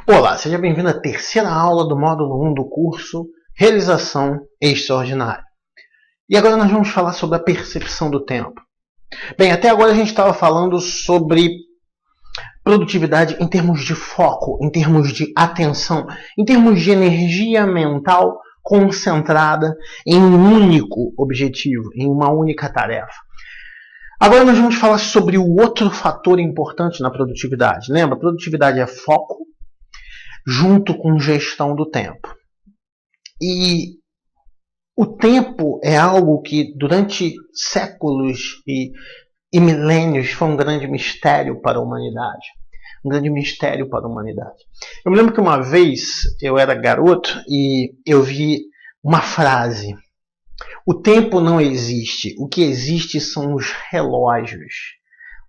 Olá, seja bem-vindo à terceira aula do módulo 1 do curso Realização Extraordinária. E agora nós vamos falar sobre a percepção do tempo. Bem, até agora a gente estava falando sobre produtividade em termos de foco, em termos de atenção, em termos de energia mental concentrada em um único objetivo, em uma única tarefa. Agora nós vamos falar sobre o outro fator importante na produtividade. Lembra? Produtividade é foco junto com gestão do tempo. E o tempo é algo que durante séculos e milênios foi um grande mistério para a humanidade. Um grande mistério para a humanidade. Eu me lembro que uma vez eu era garoto e eu vi uma frase: o tempo não existe, o que existe são os relógios.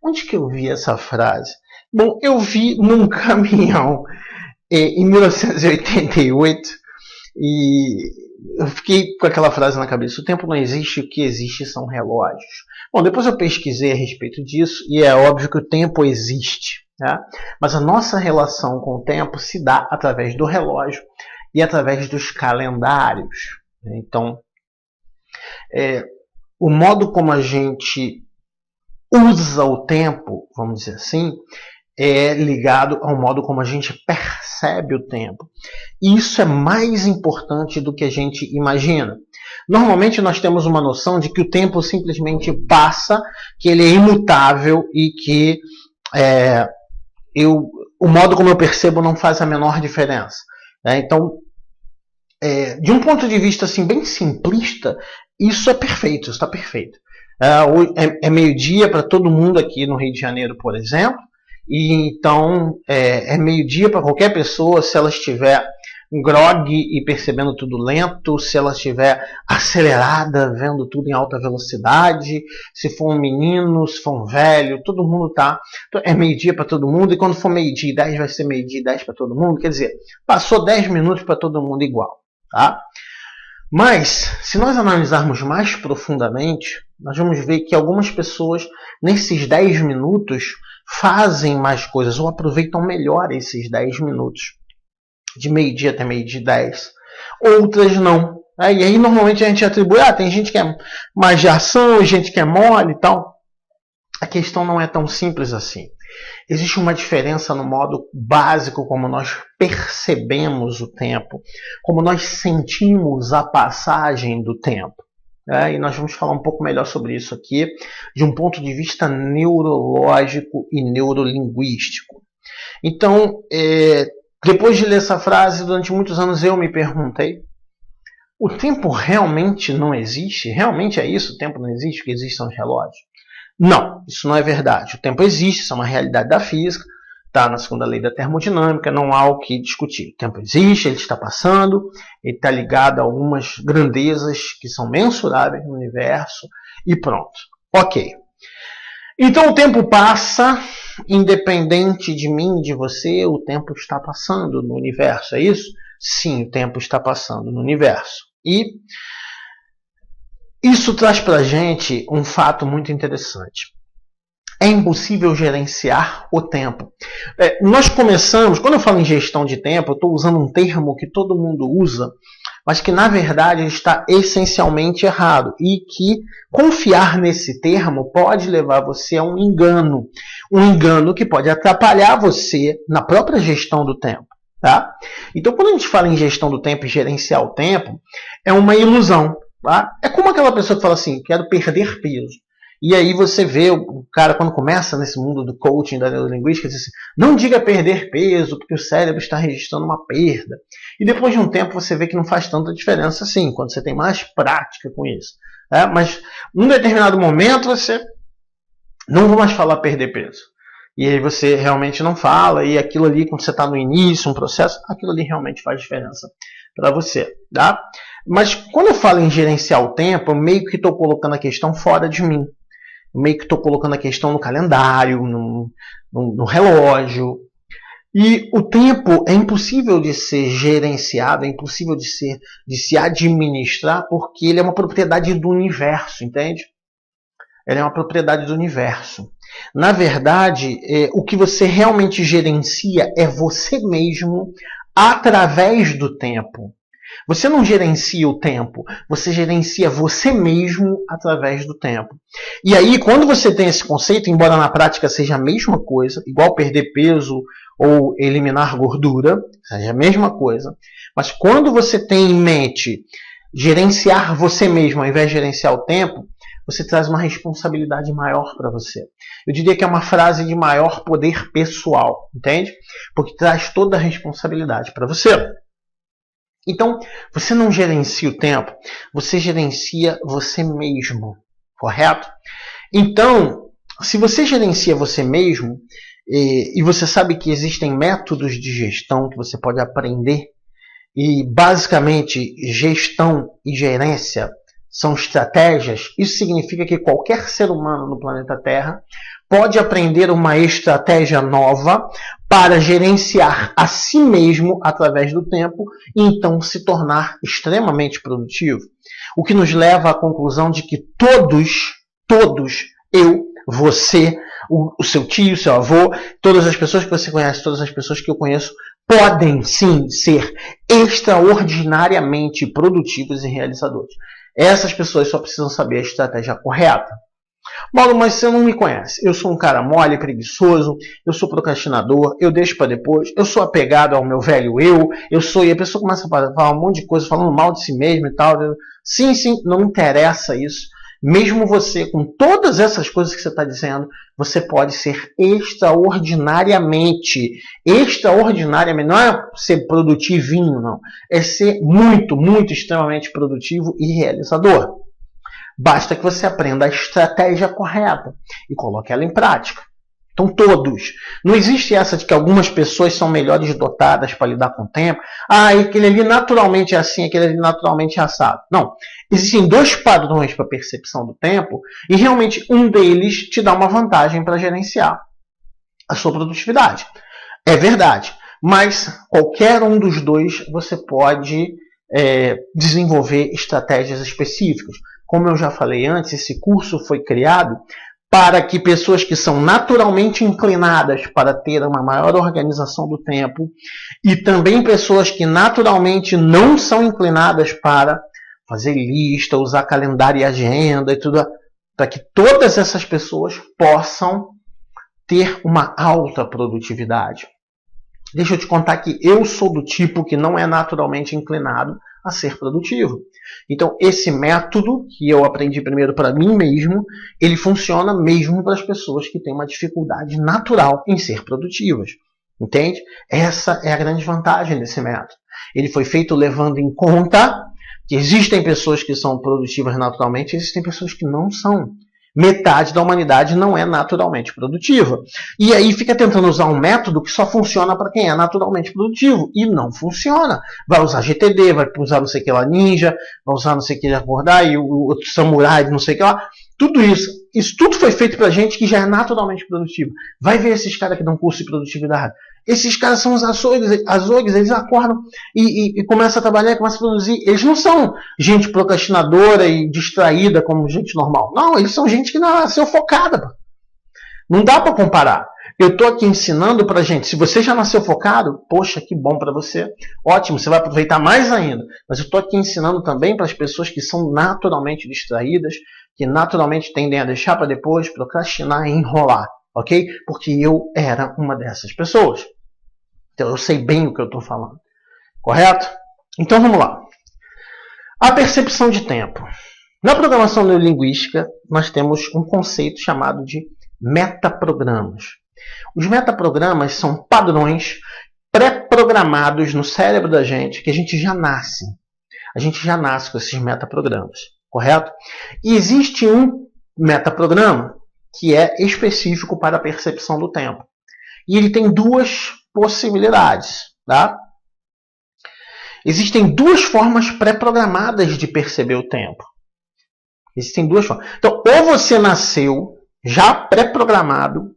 Onde que eu vi essa frase? Bom, eu vi num caminhão em 1988 e eu fiquei com aquela frase na cabeça: o tempo não existe, o que existe são relógios. Bom, depois eu pesquisei a respeito disso e é óbvio que o tempo existe, né? Mas a nossa relação com o tempo se dá através do relógio e através dos calendários. Então, o modo como a gente usa o tempo, vamos dizer assim, é ligado ao modo como a gente percebe o tempo. E isso é mais importante do que a gente imagina. Normalmente nós temos uma noção de que o tempo simplesmente passa, que ele é imutável e que o modo como eu percebo não faz a menor diferença. Então, de um ponto de vista assim, bem simplista, isso é perfeito, isso está perfeito. É meio-dia para todo mundo aqui no Rio de Janeiro, por exemplo. E então é meio-dia para qualquer pessoa se ela estiver grogue e percebendo tudo lento, se ela estiver acelerada, vendo tudo em alta velocidade, se for um menino, se for um velho, todo mundo tá. É meio-dia para todo mundo, e quando for meio-dia e 10 vai ser meio-dia e 10 para todo mundo, quer dizer, passou 10 minutos para todo mundo igual, tá? Mas, se nós analisarmos mais profundamente, nós vamos ver que algumas pessoas, nesses 10 minutos, fazem mais coisas ou aproveitam melhor esses 10 minutos, de meio-dia até meio-dia e 10. Outras não. E aí, normalmente, a gente atribui, tem gente que é mais de ação, gente que é mole e tal. A questão não é tão simples assim. Existe uma diferença no modo básico como nós percebemos o tempo, como nós sentimos a passagem do tempo. E nós vamos falar um pouco melhor sobre isso aqui, de um ponto de vista neurológico e neurolinguístico. Então, depois de ler essa frase, durante muitos anos eu me perguntei: o tempo realmente não existe? Realmente é isso? O tempo não existe? O que existe são os relógios? Não, isso não é verdade. O tempo existe, isso é uma realidade da física, está na segunda lei da termodinâmica, não há o que discutir. O tempo existe, ele está passando, ele está ligado a algumas grandezas que são mensuráveis no universo e pronto. Ok. Então o tempo passa, independente de mim, de você, o tempo está passando no universo, é isso? Sim, o tempo está passando no universo. E isso traz para a gente um fato muito interessante. É impossível gerenciar o tempo. Nós começamos, quando eu falo em gestão de tempo, eu estou usando um termo que todo mundo usa, mas que na verdade está essencialmente errado e que confiar nesse termo pode levar você a um engano que pode atrapalhar você na própria gestão do tempo. Tá? Então, quando a gente fala em gestão do tempo e gerenciar o tempo, é uma ilusão. Tá? É como aquela pessoa que fala assim: quero perder peso. E aí você vê o cara, quando começa nesse mundo do coaching, da neurolinguística, diz assim: não diga perder peso, porque o cérebro está registrando uma perda. E depois de um tempo você vê que não faz tanta diferença assim, quando você tem mais prática com isso. Mas num determinado momento você não vai mais falar perder peso. E aí você realmente não fala, e aquilo ali, quando você está no início, um processo, aquilo ali realmente faz diferença para você. Tá? Mas quando eu falo em gerenciar o tempo, eu meio que estou colocando a questão fora de mim. Eu meio que estou colocando a questão no calendário, no relógio. E o tempo é impossível de ser gerenciado, é impossível de se administrar, porque ele é uma propriedade do universo, entende? Ele é uma propriedade do universo. Na verdade, o que você realmente gerencia é você mesmo através do tempo. Você não gerencia o tempo, você gerencia você mesmo através do tempo. E aí, quando você tem esse conceito, embora na prática seja a mesma coisa, igual perder peso ou eliminar gordura, seja a mesma coisa, mas quando você tem em mente gerenciar você mesmo ao invés de gerenciar o tempo, você traz uma responsabilidade maior para você. Eu diria que é uma frase de maior poder pessoal, entende? Porque traz toda a responsabilidade para você. Então, você não gerencia o tempo, você gerencia você mesmo, correto? Então, se você gerencia você mesmo, e você sabe que existem métodos de gestão que você pode aprender, e basicamente gestão e gerência são estratégias, isso significa que qualquer ser humano no planeta Terra pode aprender uma estratégia nova para gerenciar a si mesmo através do tempo e então se tornar extremamente produtivo. O que nos leva à conclusão de que todos, eu, você, o seu tio, seu avô, todas as pessoas que você conhece, todas as pessoas que eu conheço, podem sim ser extraordinariamente produtivos e realizadores. Essas pessoas só precisam saber a estratégia correta. Mauro, mas você não me conhece. Eu sou um cara mole, preguiçoso, eu sou procrastinador, eu deixo para depois, eu sou apegado ao meu velho eu sou... E a pessoa começa a falar um monte de coisa, falando mal de si mesmo e tal. Sim, não interessa isso. Mesmo você, com todas essas coisas que você está dizendo, você pode ser extraordinariamente, não é ser produtivinho, não. É ser muito, extremamente produtivo e realizador. Basta que você aprenda a estratégia correta e coloque ela em prática. Então, todos. Não existe essa de que algumas pessoas são melhores dotadas para lidar com o tempo. Aquele ali naturalmente é assim, aquele ali naturalmente é assado. Não. Existem dois padrões para percepção do tempo e realmente um deles te dá uma vantagem para gerenciar a sua produtividade. É verdade. Mas qualquer um dos dois você pode desenvolver estratégias específicas. Como eu já falei antes, esse curso foi criado para que pessoas que são naturalmente inclinadas para ter uma maior organização do tempo e também pessoas que naturalmente não são inclinadas para fazer lista, usar calendário e agenda e tudo, para que todas essas pessoas possam ter uma alta produtividade. Deixa eu te contar que eu sou do tipo que não é naturalmente inclinado a ser produtivo. Então, esse método que eu aprendi primeiro para mim mesmo, ele funciona mesmo para as pessoas que têm uma dificuldade natural em ser produtivas. Entende? Essa é a grande vantagem desse método. Ele foi feito levando em conta que existem pessoas que são produtivas naturalmente e existem pessoas que não são. Metade da humanidade não é naturalmente produtiva. E aí fica tentando usar um método que só funciona para quem é naturalmente produtivo. E não funciona. Vai usar GTD, vai usar não sei o que lá ninja, vai usar não sei o que de acordar, e o outro samurai, não sei o que lá. Tudo isso. Isso tudo foi feito para gente que já é naturalmente produtivo. Vai ver esses caras que dão curso de produtividade. Esses caras são os azougues, eles acordam e começam a trabalhar, começam a produzir. Eles não são gente procrastinadora e distraída como gente normal. Não, eles são gente que nasceu focada. Não dá para comparar. Eu estou aqui ensinando para gente. Se você já nasceu focado, poxa, que bom para você. Ótimo, você vai aproveitar mais ainda. Mas eu estou aqui ensinando também para as pessoas que são naturalmente distraídas, que naturalmente tendem a deixar para depois, procrastinar e enrolar. Ok? Porque eu era uma dessas pessoas. Então eu sei bem o que eu estou falando. Correto? Então vamos lá. A percepção de tempo. Na programação neurolinguística, nós temos um conceito chamado de metaprogramas. Os metaprogramas são padrões pré-programados no cérebro da gente, que a gente já nasce. A gente já nasce com esses metaprogramas. Correto? E existe um metaprograma que é específico para a percepção do tempo. E ele tem duas possibilidades. Tá? Existem duas formas pré-programadas de perceber o tempo. Existem duas formas. Então, ou você nasceu já pré-programado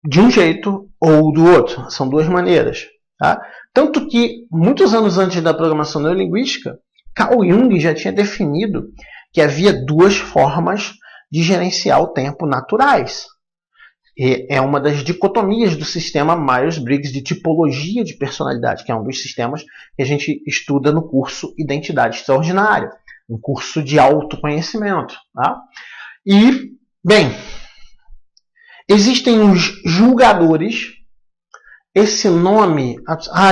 de um jeito ou do outro. São duas maneiras. Tá? Tanto que, muitos anos antes da programação neurolinguística, Carl Jung já tinha definido que havia duas formas de gerenciar o tempo naturais. É uma das dicotomias do sistema Myers-Briggs de tipologia de personalidade, que é um dos sistemas que a gente estuda no curso Identidade Extraordinária, um curso de autoconhecimento. Tá? E, bem, existem os julgadores. Esse nome,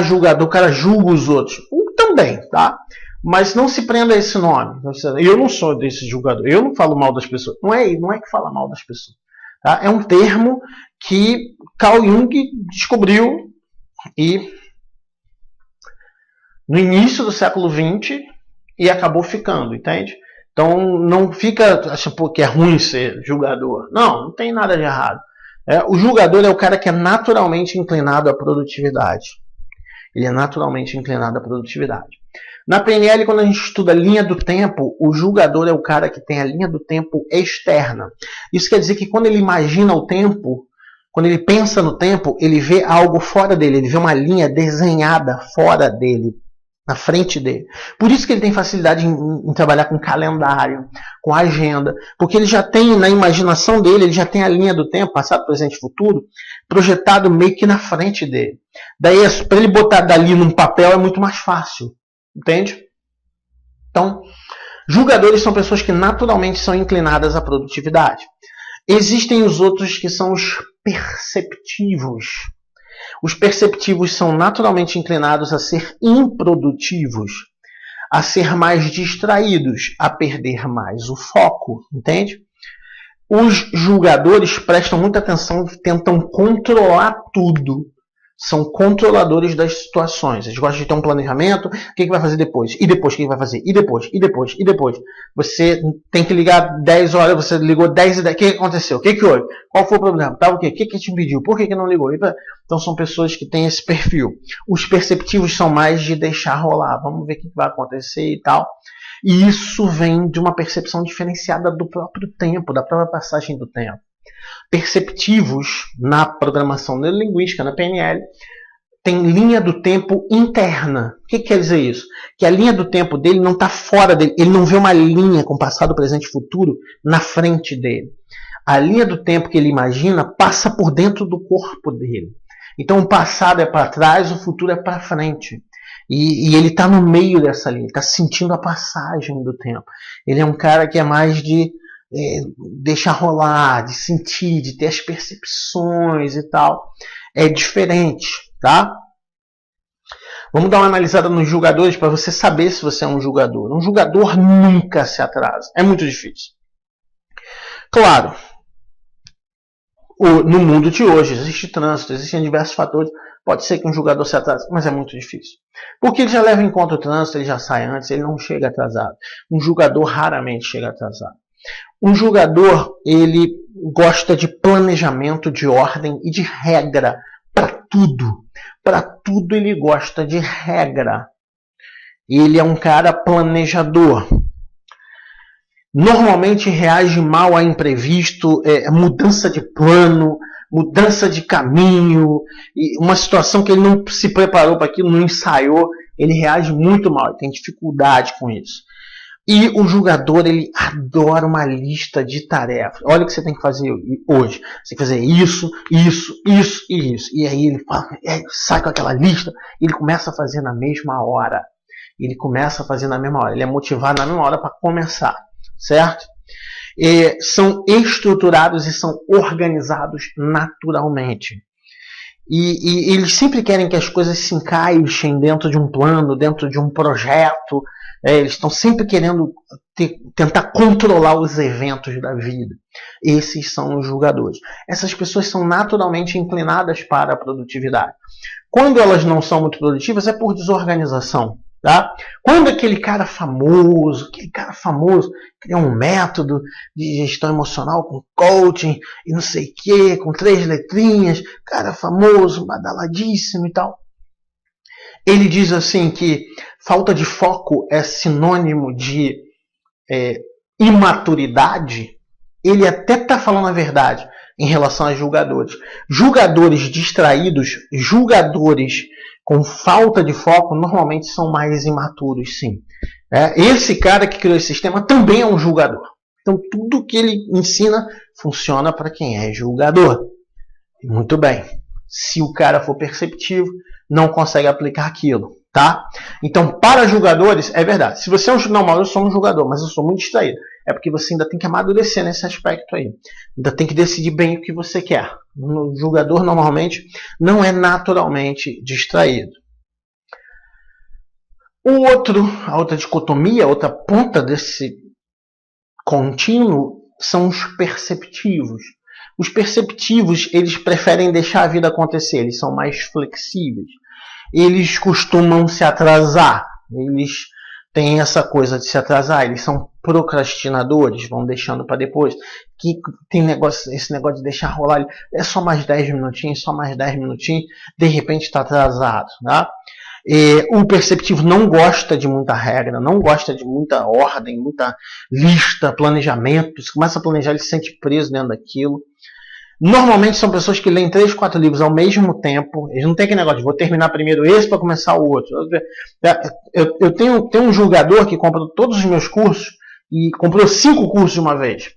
julgador, o cara julga os outros. Também, tá? Mas não se prenda a esse nome. Eu não sou desse julgador. Eu não falo mal das pessoas. Não é que fala mal das pessoas. Tá? É um termo que Carl Jung descobriu e no início do século XX e acabou ficando, entende? Então não fica achando que é ruim ser julgador. Não tem nada de errado. O julgador é o cara que é naturalmente inclinado à produtividade. Ele é naturalmente inclinado à produtividade. Na PNL, quando a gente estuda a linha do tempo, o julgador é o cara que tem a linha do tempo externa. Isso quer dizer que quando ele imagina o tempo, quando ele pensa no tempo, ele vê algo fora dele, ele vê uma linha desenhada fora dele, na frente dele. Por isso que ele tem facilidade em trabalhar com calendário, com agenda, porque ele já tem, na imaginação dele, ele já tem a linha do tempo, passado, presente e futuro, projetado meio que na frente dele. Daí, para ele botar dali num papel é muito mais fácil. Entende? Então, julgadores são pessoas que naturalmente são inclinadas à produtividade. Existem os outros que são os perceptivos. Os perceptivos são naturalmente inclinados a ser improdutivos, a ser mais distraídos, a perder mais o foco. Entende? Os julgadores prestam muita atenção, tentam controlar tudo. São controladores das situações. Eles gostam de ter um planejamento. O que vai fazer depois? E depois, o que vai fazer? E depois? E depois? E depois? Você tem que ligar 10 horas, você ligou 10 e 10. O que aconteceu? O que houve? Qual foi o problema? Tava o quê? O que te impediu? Por que não ligou? Então são pessoas que têm esse perfil. Os perceptivos são mais de deixar rolar. Vamos ver o que vai acontecer e tal. E isso vem de uma percepção diferenciada do próprio tempo, da própria passagem do tempo. Perceptivos, na programação neurolinguística, na PNL, tem linha do tempo interna. O que quer dizer isso? Que a linha do tempo dele não está fora dele. Ele não vê uma linha com passado, presente e futuro na frente dele. A linha do tempo que ele imagina passa por dentro do corpo dele. Então o passado é para trás, o futuro é para frente. E ele está no meio dessa linha, está sentindo a passagem do tempo. Ele é um cara que é mais de deixar rolar, de sentir, de ter as percepções e tal. É diferente, tá? Vamos dar uma analisada nos julgadores para você saber se você é um julgador. Um julgador nunca se atrasa. É muito difícil. Claro, no mundo de hoje existe trânsito, existem diversos fatores. Pode ser que um julgador se atrase, mas é muito difícil. Porque ele já leva em conta o trânsito, ele já sai antes, ele não chega atrasado. Um julgador raramente chega atrasado. Um julgador, ele gosta de planejamento, de ordem e de regra para tudo. Para tudo ele gosta de regra. Ele é um cara planejador. Normalmente reage mal a imprevisto, mudança de plano, mudança de caminho, uma situação que ele não se preparou para aquilo, não ensaiou, ele reage muito mal, ele tem dificuldade com isso. E o julgador, ele adora uma lista de tarefas. Olha o que você tem que fazer hoje. Você tem que fazer isso, isso, isso e isso. E aí ele sai com aquela lista e ele começa a fazer na mesma hora. Ele começa a fazer na mesma hora. Ele é motivado na mesma hora para começar. Certo? São estruturados e são organizados naturalmente. E eles sempre querem que as coisas se encaixem dentro de um plano, dentro de um projeto. Eles estão sempre querendo tentar controlar os eventos da vida. Esses são os julgadores. Essas pessoas são naturalmente inclinadas para a produtividade. Quando elas não são muito produtivas, é por desorganização. Tá? Quando aquele cara famoso cria um método de gestão emocional com coaching e não sei o que, com 3 letrinhas, cara famoso, badaladíssimo e tal. Ele diz assim que falta de foco é sinônimo de imaturidade. Ele até está falando a verdade em relação a julgadores. Julgadores distraídos, julgadores com falta de foco, normalmente são mais imaturos, sim. Esse cara que criou esse sistema também é um julgador. Então, tudo que ele ensina funciona para quem é julgador. Muito bem. Se o cara for perceptivo, não consegue aplicar aquilo, tá? Então, para julgadores, é verdade. Se você é um não, eu sou um julgador, mas eu sou muito distraído. É porque você ainda tem que amadurecer nesse aspecto aí. Ainda tem que decidir bem o que você quer. O julgador, normalmente, não é naturalmente distraído. A outra dicotomia, a outra ponta desse contínuo são os perceptivos. Os perceptivos, eles preferem deixar a vida acontecer, eles são mais flexíveis. Eles costumam se atrasar, eles têm essa coisa de se atrasar, eles são procrastinadores, vão deixando para depois. Que tem esse negócio de deixar rolar, é só mais 10 minutinhos, de repente está atrasado, tá? O perceptivo não gosta de muita regra, não gosta de muita ordem, muita lista, planejamento. Se começa a planejar, ele se sente preso dentro daquilo. Normalmente são pessoas que leem 3, 4 livros ao mesmo tempo. Eles não têm aquele negócio de vou terminar primeiro esse para começar o outro. Eu tenho um julgador que compra todos os meus cursos e comprou 5 cursos de uma vez.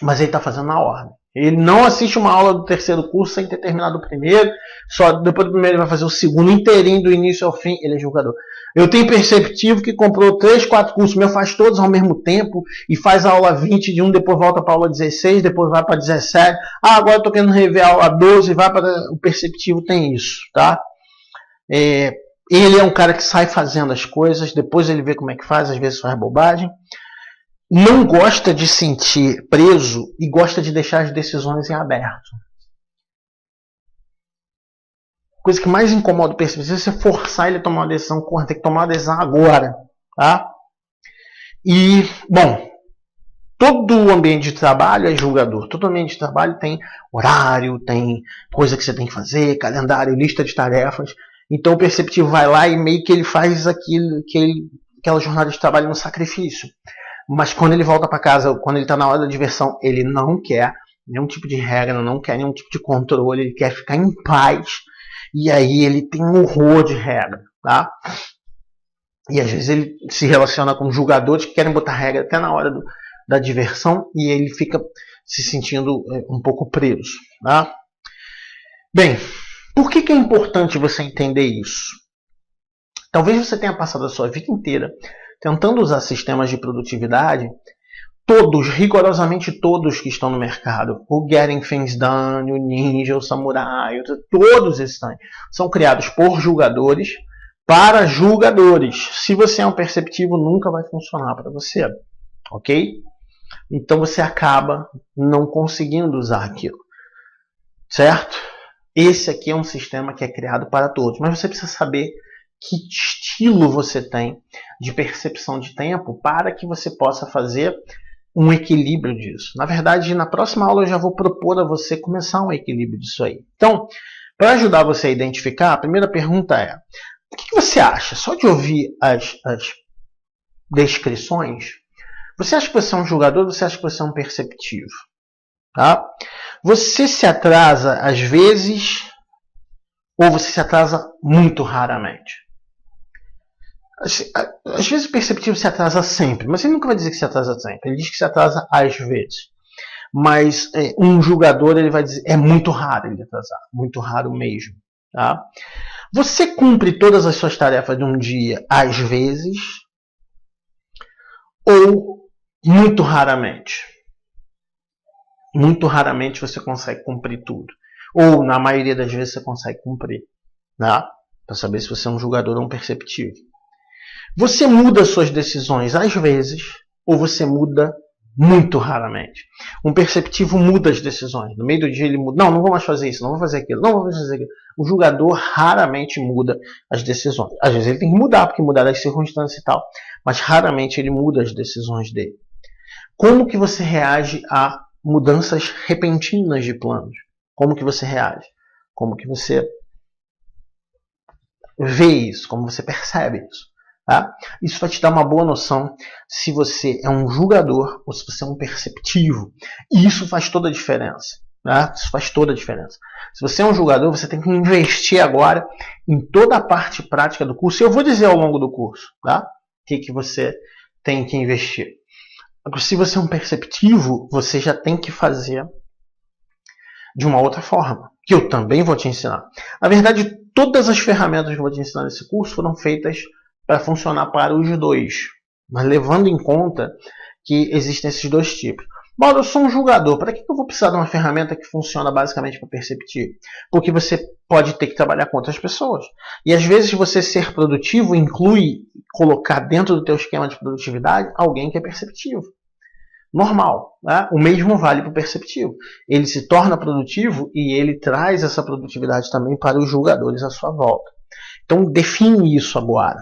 Mas ele está fazendo na ordem. Ele não assiste uma aula do terceiro curso sem ter terminado o primeiro. Só depois do primeiro ele vai fazer o segundo inteirinho do início ao fim. Ele é julgador. Eu tenho perceptivo que comprou 3, 4 cursos meus, faz todos ao mesmo tempo e faz a aula 20 de um, depois volta para a aula 16, depois vai para 17. Agora eu estou querendo rever a aula 12 e vai para... O perceptivo tem isso, tá? Ele é um cara que sai fazendo as coisas, depois ele vê como é que faz, às vezes faz bobagem. Não gosta de sentir preso e gosta de deixar as decisões em aberto. Coisa que mais incomoda o perceptivo, se você forçar ele a tomar uma decisão, tem que tomar uma decisão agora, tá? E, bom, todo o ambiente de trabalho é julgador. Todo ambiente de trabalho tem horário, tem coisa que você tem que fazer, calendário, lista de tarefas. Então o perceptivo vai lá e meio que ele faz aquela jornada de trabalho no sacrifício. Mas quando ele volta para casa, quando ele está na hora da diversão, ele não quer nenhum tipo de regra, não quer nenhum tipo de controle, ele quer ficar em paz. E aí ele tem um horror de regra, tá? E às vezes ele se relaciona com julgadores que querem botar regra até na hora da diversão e ele fica se sentindo um pouco preso, tá? Bem, por que é importante você entender isso? Talvez você tenha passado a sua vida inteira tentando usar sistemas de produtividade, todos, rigorosamente todos que estão no mercado, o Getting Things Done, o Ninja, o Samurai, todos esses são criados por julgadores para julgadores. Se você é um perceptivo, nunca vai funcionar para você, ok? Então você acaba não conseguindo usar aquilo, certo? Esse aqui é um sistema que é criado para todos, mas você precisa saber que estilo você tem de percepção de tempo para que você possa fazer um equilíbrio disso. Na verdade, na próxima aula eu já vou propor a você começar um equilíbrio disso aí. Então, para ajudar você a identificar, a primeira pergunta é: o que você acha? Só de ouvir as descrições, você acha que você é um julgador ou você acha que você é um perceptivo? Tá? Você se atrasa às vezes ou você se atrasa muito raramente? Às vezes o perceptivo se atrasa sempre, mas ele nunca vai dizer que se atrasa sempre. Ele diz que se atrasa às vezes. Mas um julgador ele vai dizer é muito raro ele atrasar, muito raro mesmo. Tá? Você cumpre todas as suas tarefas de um dia às vezes ou muito raramente? Muito raramente você consegue cumprir tudo. Ou na maioria das vezes você consegue cumprir. Tá? Para saber se você é um julgador ou um perceptivo. Você muda suas decisões às vezes ou você muda muito raramente. Um perceptivo muda as decisões. No meio do dia ele muda. Não vou mais fazer isso, não vou fazer aquilo, não vou fazer aquilo. O julgador raramente muda as decisões. Às vezes ele tem que mudar, porque mudar as circunstâncias e tal. Mas raramente ele muda as decisões dele. Como que você reage a mudanças repentinas de planos? Como que você reage? Como que você vê isso? Como você percebe isso? Tá? Isso vai te dar uma boa noção se você é um julgador ou se você é um perceptivo. E isso faz toda a diferença. Tá? Isso faz toda a diferença. Se você é um julgador, você tem que investir agora em toda a parte prática do curso. E eu vou dizer ao longo do curso, tá? O que você tem que investir. Se você é um perceptivo, você já tem que fazer de uma outra forma. que eu também vou te ensinar. Na verdade, todas as ferramentas que eu vou te ensinar nesse curso foram feitas para funcionar para os dois, mas levando em conta que existem esses dois tipos. Mauro, eu sou um julgador, para que eu vou precisar de uma ferramenta que funciona basicamente para perceptivo? Porque você pode ter que trabalhar com outras pessoas. E às vezes você ser produtivo inclui colocar dentro do teu esquema de produtividade alguém que é perceptivo. Normal, né? O mesmo vale para o perceptivo. Ele se torna produtivo e ele traz essa produtividade também para os julgadores à sua volta. Então define isso agora.